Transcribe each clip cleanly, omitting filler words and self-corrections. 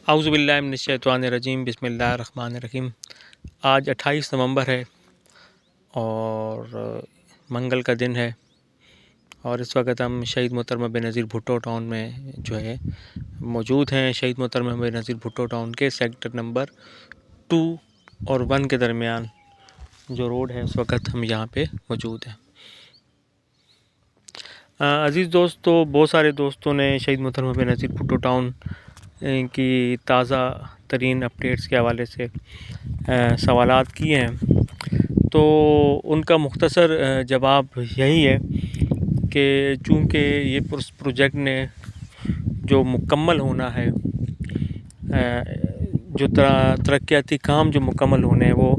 اعوذ باللہ من الشیطان الرجیم بسم اللہ الرحمن الرحیم۔ آج 28 نومبر ہے اور منگل کا دن ہے، اور اس وقت ہم شہید محترمہ بے نظیر بھٹو ٹاؤن میں جو ہے موجود ہیں۔ شہید محترمہ بے نظیر بھٹو ٹاؤن کے سیکٹر نمبر 2 اور 1 کے درمیان جو روڈ ہے، اس وقت ہم یہاں پہ موجود ہیں۔ عزیز دوستو، بہت سارے دوستوں نے شہید محترمہ بے نظیر بھٹو ٹاؤن کی تازہ ترین اپڈیٹس کے حوالے سے سوالات کیے ہیں، تو ان کا مختصر جواب یہی ہے کہ چونکہ یہ پروجیکٹ نے جو مکمل ہونا ہے، جو ترقیاتی کام جو مکمل ہونے ہیں وہ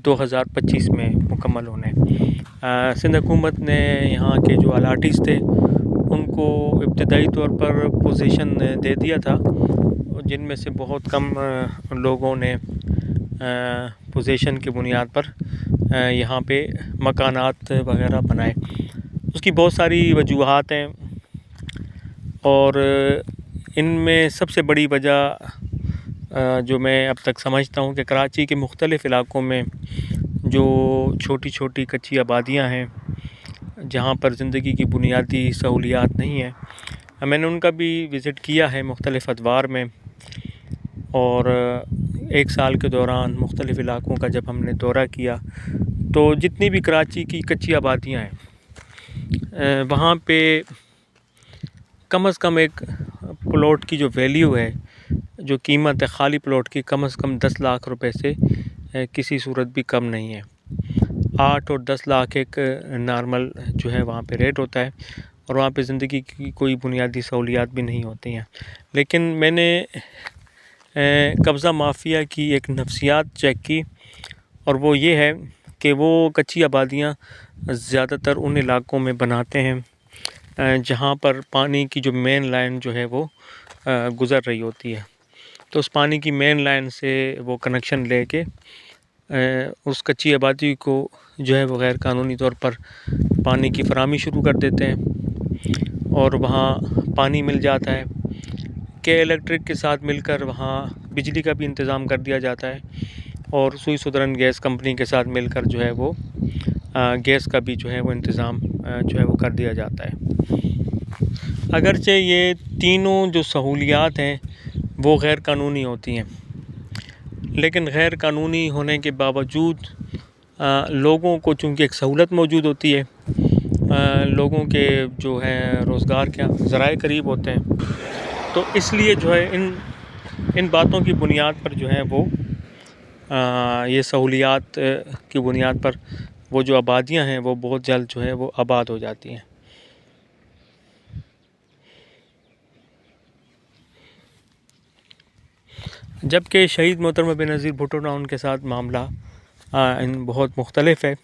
2025 میں مکمل ہونے ہیں۔ سندھ حکومت نے یہاں کے جو الاٹیز تھے ان کو ابتدائی طور پر پوزیشن دے دیا تھا، جن میں سے بہت کم لوگوں نے پوزیشن کی بنیاد پر یہاں پہ مکانات وغیرہ بنائے۔ اس کی بہت ساری وجوہات ہیں، اور ان میں سب سے بڑی وجہ جو میں اب تک سمجھتا ہوں کہ کراچی کے مختلف علاقوں میں جو چھوٹی چھوٹی کچی آبادیاں ہیں جہاں پر زندگی کی بنیادی سہولیات نہیں ہیں، میں نے ان کا بھی وزٹ کیا ہے مختلف ادوار میں، اور ایک سال کے دوران مختلف علاقوں کا جب ہم نے دورہ کیا تو جتنی بھی کراچی کی کچی آبادیاں ہیں وہاں پہ کم از کم ایک پلاٹ کی جو ویلیو ہے، جو قیمت ہے خالی پلاٹ کی، کم از کم 10 لاکھ روپے سے کسی صورت بھی کم نہیں ہے۔ 8 اور 10 لاکھ ایک نارمل جو ہے وہاں پہ ریٹ ہوتا ہے، اور وہاں پہ زندگی کی کوئی بنیادی سہولیات بھی نہیں ہوتی ہیں۔ لیکن میں نے قبضہ مافیا کی ایک نفسیات چیک کی، اور وہ یہ ہے کہ وہ کچی آبادیاں زیادہ تر ان علاقوں میں بناتے ہیں جہاں پر پانی کی جو مین لائن جو ہے وہ گزر رہی ہوتی ہے، تو اس پانی کی مین لائن سے وہ کنیکشن لے کے اس کچی آبادی کو جو ہے وہ غیر قانونی طور پر پانی کی فراہمی شروع کر دیتے ہیں، اور وہاں پانی مل جاتا ہے کہ الیکٹرک کے ساتھ مل کر وہاں بجلی کا بھی انتظام کر دیا جاتا ہے، اور سوئی سدرن گیس کمپنی کے ساتھ مل کر جو ہے وہ گیس کا بھی جو ہے وہ انتظام جو ہے وہ کر دیا جاتا ہے۔ اگرچہ یہ تینوں جو سہولیات ہیں وہ غیر قانونی ہوتی ہیں، لیکن غیر قانونی ہونے کے باوجود لوگوں کو چونکہ ایک سہولت موجود ہوتی ہے، لوگوں کے جو ہے روزگار کے ذرائع قریب ہوتے ہیں، تو اس لیے جو ہے ان باتوں کی بنیاد پر جو ہے وہ یہ سہولیات کی بنیاد پر وہ جو آبادیاں ہیں وہ بہت جلد جو ہے وہ آباد ہو جاتی ہیں۔ جبکہ شہید محترمہ بے نظیر بھٹو ٹاؤن کے ساتھ معاملہ بہت مختلف ہے۔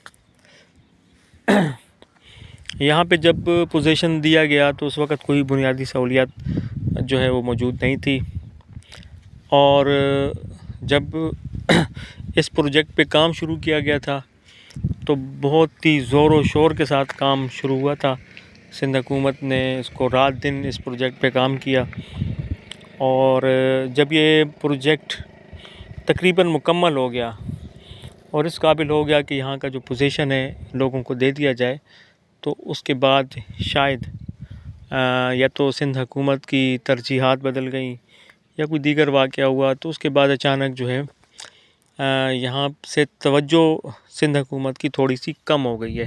یہاں پہ جب پوزیشن دیا گیا تو اس وقت کوئی بنیادی سہولیات جو ہے وہ موجود نہیں تھی، اور جب اس پروجیکٹ پہ کام شروع کیا گیا تھا تو بہت ہی زور و شور کے ساتھ کام شروع ہوا تھا۔ سندھ حکومت نے اس کو رات دن اس پروجیکٹ پہ کام کیا، اور جب یہ پروجیکٹ تقریباً مکمل ہو گیا اور اس قابل ہو گیا کہ یہاں کا جو پوزیشن ہے لوگوں کو دے دیا جائے، تو اس کے بعد شاید یا تو سندھ حکومت کی ترجیحات بدل گئیں یا کوئی دیگر واقعہ ہوا، تو اس کے بعد اچانک جو ہے یہاں سے توجہ سندھ حکومت کی تھوڑی سی کم ہو گئی ہے،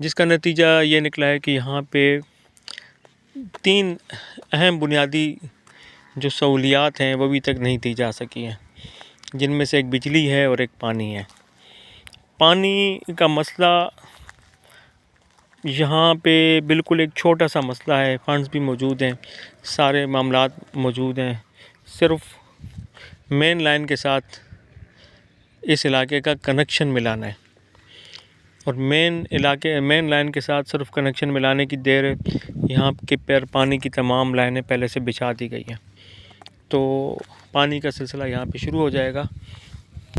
جس کا نتیجہ یہ نکلا ہے کہ یہاں پہ 3 اہم بنیادی جو سہولیات ہیں وہ ابھی تک نہیں دی جا سکی ہیں، جن میں سے ایک بجلی ہے اور ایک پانی ہے۔ پانی کا مسئلہ یہاں پہ بالکل ایک چھوٹا سا مسئلہ ہے، فنڈز بھی موجود ہیں، سارے معاملات موجود ہیں، صرف مین لائن کے ساتھ اس علاقے کا کنیکشن ملانا ہے، اور مین لائن کے ساتھ صرف کنیکشن ملانے کی دیر ہے، یہاں کے پانی کی تمام لائنیں پہلے سے بچھا دی گئی ہیں، تو پانی کا سلسلہ یہاں پہ شروع ہو جائے گا۔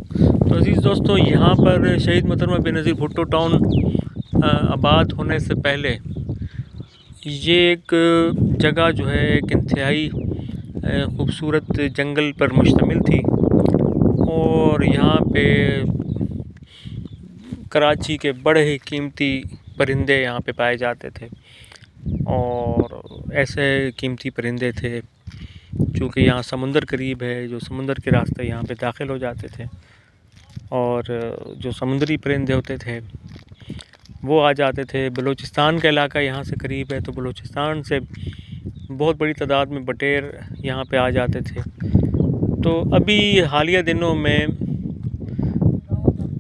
تو عزیز دوستو، یہاں پر شہید محترمہ بے نظیر بھٹو ٹاؤن آباد ہونے سے پہلے یہ ایک جگہ جو ہے ایک انتہائی خوبصورت جنگل پر مشتمل تھی، اور یہاں پہ کراچی کے بڑے ہی قیمتی پرندے یہاں پہ پائے جاتے تھے، اور ایسے قیمتی پرندے تھے چونکہ یہاں سمندر قریب ہے، جو سمندر کے راستے یہاں پہ داخل ہو جاتے تھے، اور جو سمندری پرندے ہوتے تھے وہ آ جاتے تھے۔ بلوچستان کا علاقہ یہاں سے قریب ہے، تو بلوچستان سے بہت بڑی تعداد میں بٹیر یہاں پہ آ جاتے تھے۔ تو ابھی حالیہ دنوں میں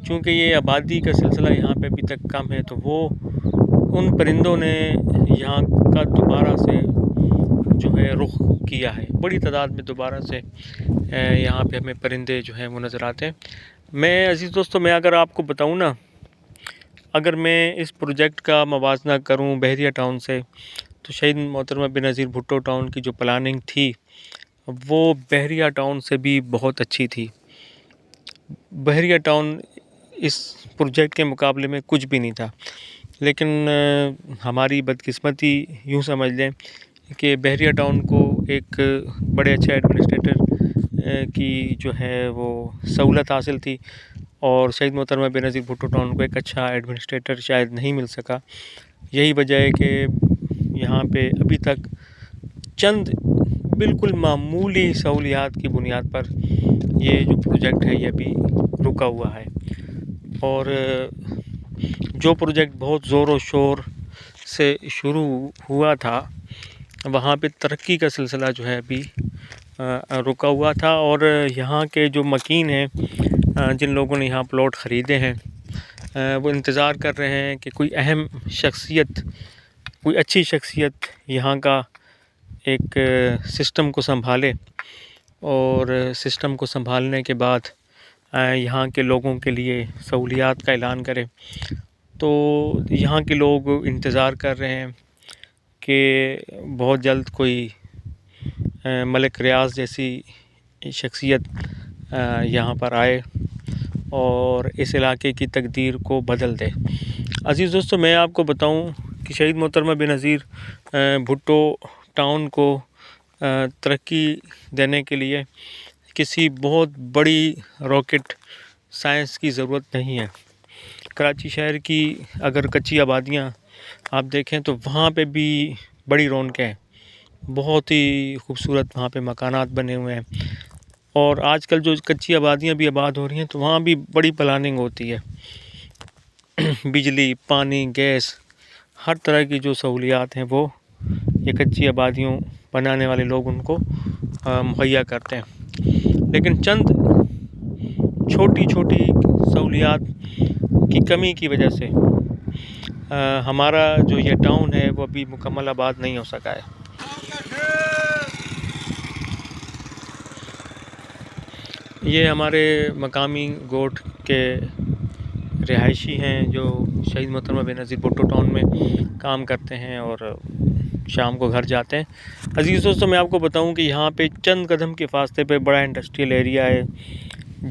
چونکہ یہ آبادی کا سلسلہ یہاں پہ ابھی تک کم ہے، تو وہ ان پرندوں نے یہاں کا دوبارہ سے جو ہے رخ کیا ہے، بڑی تعداد میں دوبارہ سے یہاں پہ ہمیں پرندے جو ہیں وہ نظر آتے ہیں۔ میں عزیز دوستو، میں اگر آپ کو بتاؤں نا، اگر میں اس پروجیکٹ کا موازنہ کروں بحریہ ٹاؤن سے، تو شہید محترمہ بینظیر بھٹو ٹاؤن کی جو پلاننگ تھی وہ بحریہ ٹاؤن سے بھی بہت اچھی تھی۔ بحریہ ٹاؤن اس پروجیکٹ کے مقابلے میں کچھ بھی نہیں تھا، لیکن ہماری بدقسمتی یوں سمجھ لیں کہ بحریہ ٹاؤن کو ایک بڑے اچھے ایڈمنسٹریٹر کی جو ہے وہ سہولت حاصل تھی، اور شہید محترمہ بینظیر بھٹو ٹاؤن کو ایک اچھا ایڈمنسٹریٹر شاید نہیں مل سکا۔ یہی وجہ ہے کہ یہاں پہ ابھی تک چند بالکل معمولی سہولیات کی بنیاد پر یہ جو پروجیکٹ ہے یہ ابھی رکا ہوا ہے، اور جو پروجیکٹ بہت زور و شور سے شروع ہوا تھا وہاں پہ ترقی کا سلسلہ جو ہے ابھی رکا ہوا تھا، اور یہاں کے جو مکین ہیں، جن لوگوں نے یہاں پلاٹ خریدے ہیں، وہ انتظار کر رہے ہیں کہ کوئی اہم شخصیت، کوئی اچھی شخصیت یہاں کا ایک سسٹم کو سنبھالے، اور سسٹم کو سنبھالنے کے بعد یہاں کے لوگوں کے لیے سہولیات کا اعلان کرے۔ تو یہاں کے لوگ انتظار کر رہے ہیں کہ بہت جلد کوئی ملک ریاض جیسی شخصیت یہاں پر آئے اور اس علاقے کی تقدیر کو بدل دے۔ عزیز دوستو، میں آپ کو بتاؤں کہ شہید محترمہ بینظیر بھٹو ٹاؤن کو ترقی دینے کے لیے کسی بہت بڑی راکٹ سائنس کی ضرورت نہیں ہے۔ کراچی شہر کی اگر کچی آبادیاں آپ دیکھیں تو وہاں پہ بھی بڑی رونقیں ہیں، بہت ہی خوبصورت وہاں پہ مکانات بنے ہوئے ہیں، اور آج کل جو کچی آبادیاں بھی آباد ہو رہی ہیں تو وہاں بھی بڑی پلاننگ ہوتی ہے، بجلی، پانی، گیس، ہر طرح کی جو سہولیات ہیں وہ یہ کچی آبادیوں بنانے والے لوگ ان کو مہیا کرتے ہیں، لیکن چند چھوٹی چھوٹی سہولیات کی کمی کی وجہ سے ہمارا جو یہ ٹاؤن ہے وہ ابھی مکمل آباد نہیں ہو سکا ہے۔ یہ ہمارے مقامی گوٹھ کے رہائشی ہیں جو شہید محترمہ بینظیر بھٹو ٹاؤن میں کام کرتے ہیں اور شام کو گھر جاتے ہیں۔ عزیز دوستو، میں آپ کو بتاؤں کہ یہاں پہ چند قدم کے فاصلے پہ بڑا انڈسٹریل ایریا ہے،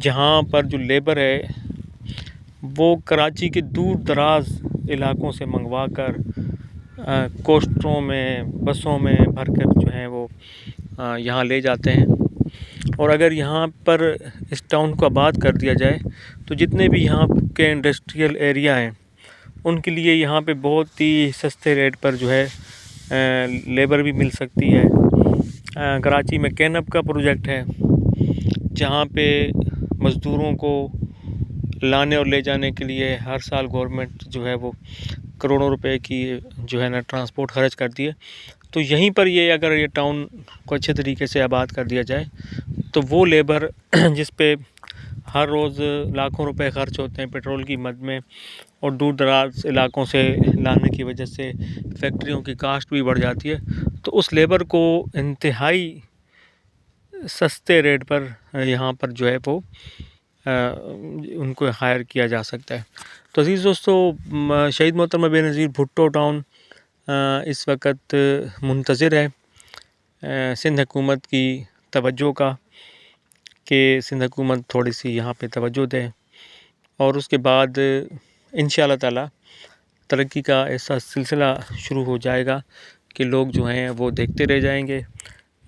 جہاں پر جو لیبر ہے وہ کراچی کے دور دراز علاقوں سے منگوا کر کوسٹروں میں، بسوں میں بھر کر جو ہیں وہ یہاں لے جاتے ہیں، اور اگر یہاں پر اس ٹاؤن کو آباد کر دیا جائے تو جتنے بھی یہاں کے انڈسٹریل ایریا ہیں ان کے لیے یہاں پہ بہت ہی سستے ریٹ پر جو ہے لیبر بھی مل سکتی ہے۔ کراچی میں کینپ کا پروجیکٹ ہے جہاں پہ مزدوروں کو لانے اور لے جانے کے لیے ہر سال گورنمنٹ جو ہے وہ کروڑوں روپے کی جو ہے نا ٹرانسپورٹ خرچ کرتی ہے، تو یہیں پر یہ اگر یہ ٹاؤن کو اچھے طریقے سے آباد کر دیا جائے تو وہ لیبر جس پہ ہر روز لاکھوں روپے خرچ ہوتے ہیں پیٹرول کی مد میں، اور دور دراز علاقوں سے لانے کی وجہ سے فیکٹریوں کی کاسٹ بھی بڑھ جاتی ہے، تو اس لیبر کو انتہائی سستے ریٹ پر یہاں پر جو ہے وہ ان کو ہائر کیا جا سکتا ہے۔ تو عزیز دوستو، شہید محترمہ بینظیر بھٹو ٹاؤن اس وقت منتظر ہے سندھ حکومت کی توجہ کا، کہ سندھ حکومت تھوڑی سی یہاں پہ توجہ دے، اور اس کے بعد انشاءاللہ تعالی ترقی کا ایسا سلسلہ شروع ہو جائے گا کہ لوگ جو ہیں وہ دیکھتے رہ جائیں گے،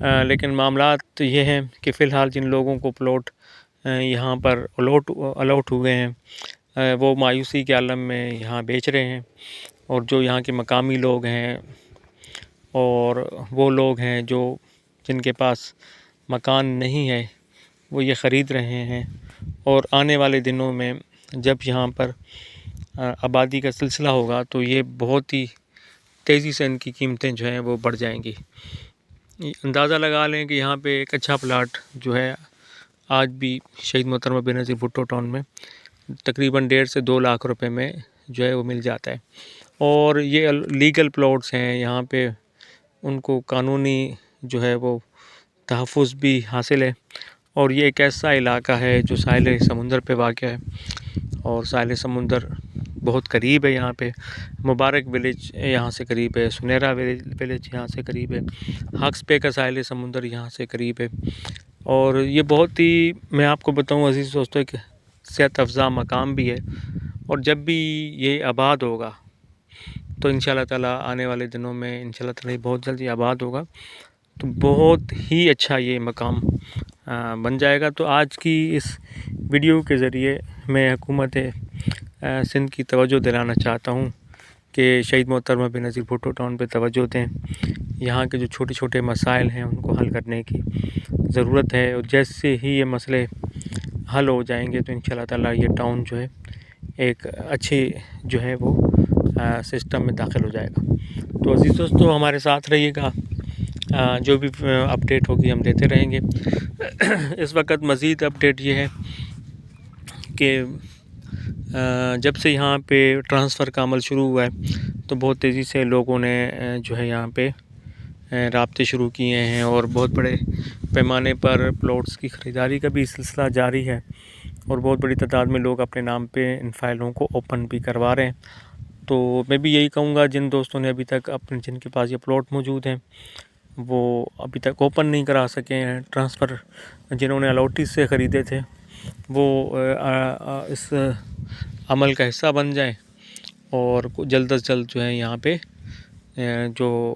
لیکن معاملات یہ ہیں کہ فی الحال جن لوگوں کو پلاٹ یہاں پر الاٹ ہوئے ہیں وہ مایوسی کے عالم میں یہاں بیچ رہے ہیں، اور جو یہاں کے مقامی لوگ ہیں اور وہ لوگ ہیں جن کے پاس مکان نہیں ہے وہ یہ خرید رہے ہیں، اور آنے والے دنوں میں جب یہاں پر آبادی کا سلسلہ ہوگا تو یہ بہت ہی تیزی سے ان کی قیمتیں جو ہیں وہ بڑھ جائیں گی۔ اندازہ لگا لیں کہ یہاں پہ ایک اچھا پلاٹ جو ہے آج بھی شہید محترمہ بے نظیر بھٹو ٹاؤن میں تقریباً 1.5 سے 2 لاکھ روپے میں جو ہے وہ مل جاتا ہے، اور یہ لیگل پلاٹس ہیں، یہاں پہ ان کو قانونی جو ہے وہ تحفظ بھی حاصل ہے، اور یہ ایک ایسا علاقہ ہے جو ساحل سمندر پہ واقع ہے، اور ساحل سمندر بہت قریب ہے یہاں پہ۔ مبارک ولیج یہاں سے قریب ہے، سنیرا ولیج یہاں سے قریب ہے، ہاکس پے کا ساحل سمندر یہاں سے قریب ہے، اور یہ بہت ہی، میں آپ کو بتاؤں عزیز دوستو، کہ صحت افزا مقام بھی ہے، اور جب بھی یہ آباد ہوگا تو انشاءاللہ تعالیٰ آنے والے دنوں میں انشاءاللہ تعالیٰ بہت جلدی آباد ہوگا تو بہت ہی اچھا یہ مقام بن جائے گا۔ تو آج کی اس ویڈیو کے ذریعے میں حکومت سندھ کی توجہ دلانا چاہتا ہوں کہ شہید محترمہ بے نظیر بھٹو ٹاؤن پہ توجہ دیں، یہاں کے جو چھوٹے چھوٹے مسائل ہیں ان کو حل کرنے کی ضرورت ہے، اور جیسے ہی یہ مسئلے حل ہو جائیں گے تو انشاءاللہ تعالیٰ یہ ٹاؤن جو ہے ایک اچھی جو ہے وہ سسٹم میں داخل ہو جائے گا۔ تو عزیز دوستو ہمارے ساتھ رہیے گا، جو بھی اپڈیٹ ہوگی ہم دیتے رہیں گے۔ اس وقت مزید اپڈیٹ یہ ہے کہ جب سے یہاں پہ ٹرانسفر کا عمل شروع ہوا ہے تو بہت تیزی سے لوگوں نے جو ہے یہاں پہ رابطے شروع کیے ہیں، اور بہت بڑے پیمانے پر پلاٹس کی خریداری کا بھی سلسلہ جاری ہے، اور بہت بڑی تعداد میں لوگ اپنے نام پہ ان فائلوں کو اوپن بھی کروا رہے ہیں۔ تو میں بھی یہی کہوں گا جن دوستوں نے ابھی تک جن کے پاس یہ پلاٹ موجود ہیں وہ ابھی تک اوپن نہیں کرا سکے ہیں ٹرانسفر، جنہوں نے الاٹیز سے خریدے تھے وہ اس عمل کا حصہ بن جائیں، اور جلد از جلد جو ہے یہاں پہ جو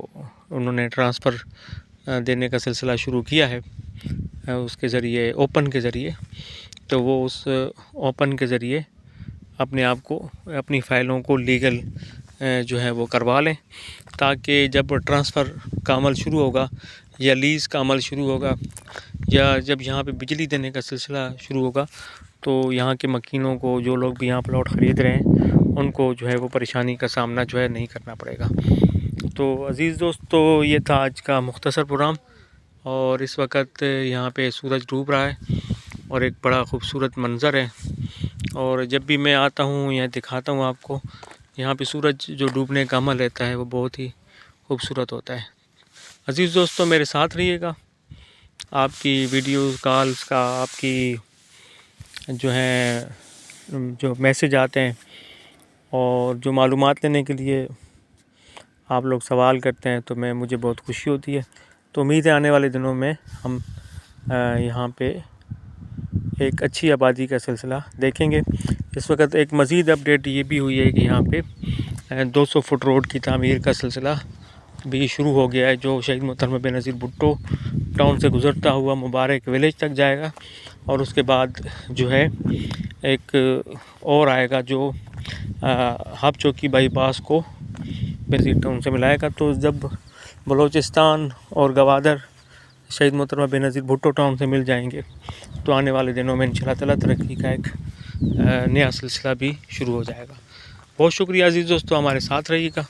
انہوں نے ٹرانسفر دینے کا سلسلہ شروع کیا ہے اس کے ذریعے، اوپن کے ذریعے، تو وہ اس اوپن کے ذریعے اپنے آپ کو، اپنی فائلوں کو لیگل جو ہے وہ کروا لیں، تاکہ جب ٹرانسفر کا عمل شروع ہوگا یا لیز کا عمل شروع ہوگا یا جب یہاں پہ بجلی دینے کا سلسلہ شروع ہوگا تو یہاں کے مکینوں کو، جو لوگ بھی یہاں پلاٹ خرید رہے ہیں، ان کو جو ہے وہ پریشانی کا سامنا جو ہے نہیں کرنا پڑے گا۔ تو عزیز دوستو یہ تھا آج کا مختصر پروگرام، اور اس وقت یہاں پہ سورج ڈوب رہا ہے اور ایک بڑا خوبصورت منظر ہے، اور جب بھی میں آتا ہوں یا دکھاتا ہوں آپ کو، یہاں پہ سورج جو ڈوبنے کا عمل رہتا ہے وہ بہت ہی خوبصورت ہوتا ہے۔ عزیز دوستو میرے ساتھ رہیے گا، آپ کی ویڈیوز کالز کا، آپ کی جو ہیں جو میسج آتے ہیں اور جو معلومات لینے کے لیے آپ لوگ سوال کرتے ہیں تو مجھے بہت خوشی ہوتی ہے۔ تو امید ہے آنے والے دنوں میں ہم یہاں پہ ایک اچھی آبادی کا سلسلہ دیکھیں گے۔ اس وقت ایک مزید اپڈیٹ یہ بھی ہوئی ہے کہ یہاں پہ 200 فٹ روڈ کی تعمیر کا سلسلہ بھی شروع ہو گیا ہے، جو شہید محترمہ بے نظیر بھٹو ٹاؤن سے گزرتا ہوا مبارک ولیج تک جائے گا، اور اس کے بعد جو ہے ایک اور آئے گا جو ہب چوکی بائی پاس کو بے نظیر ٹاؤن سے ملائے گا۔ تو جب بلوچستان اور گوادر شہید محترمہ بے نظیر بھٹو ٹاؤن سے مل جائیں گے تو آنے والے دنوں میں انشاءاللہ تعالیٰ ترقی کا ایک نیا سلسلہ بھی شروع ہو جائے گا۔ بہت شکریہ عزیز دوستو، ہمارے ساتھ رہیے گا۔